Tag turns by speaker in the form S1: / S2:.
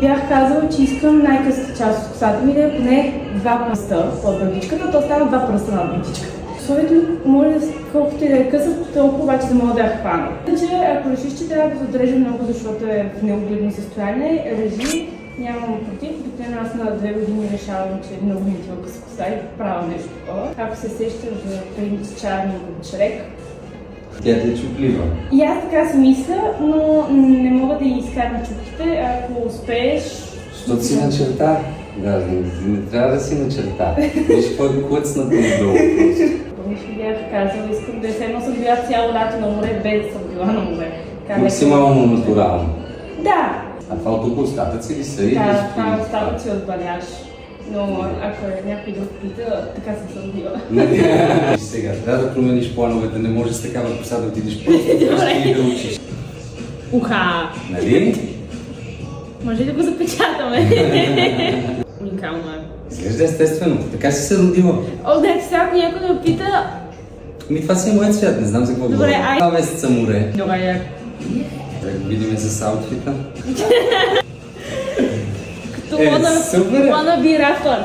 S1: бях казала, че искам най-късата част от косата ми да е поне 2 пръста под брадичката, то става 2 пръста над брадичката. Условието ми може да колкото и да е къса, толкова обаче да мога да я хвана. Значи, ако решиш, че трябва да се отрежа много, защото е в неугледно състояние, режи, нямам против. Обикновено аз на 2 години решавам, че много ми отива къса коса и правя нещо такова. Ако се сещаш за принц Чарли от Шрек.
S2: Тя те е чуплива.
S1: И аз така си мисля, но не мога да й изкарам чупките, ако успееш...
S2: Защото си начерта. Да, не трябва да си начерта. Виж какво е клъцнато надолу.
S1: Помниш ли бях казала, искам да се едно съм била цяло лято на море, без да съм била на море.
S2: Максимално натурално.
S1: Да.
S2: А това от тук остатъци ли са?
S1: Да, това е остатъци от баляж. Но ако е някой друг пита, така съм била.
S2: Сега, трябва да промениш плановете, не можеш с такава коса да отидеш просто и да учиш.
S1: Уха!
S2: Нали?
S1: Може ли да го запечатаме? Уникално е.
S2: Изглежда естествено, така си се родила.
S1: О, да, сега ако някой да пита...
S2: Това си е моят свят, не знам за какво
S1: Добре,
S2: говоря. 2 месеца море.
S1: Добре,
S2: Да го видим с аутфита.
S1: като wanna be rapper.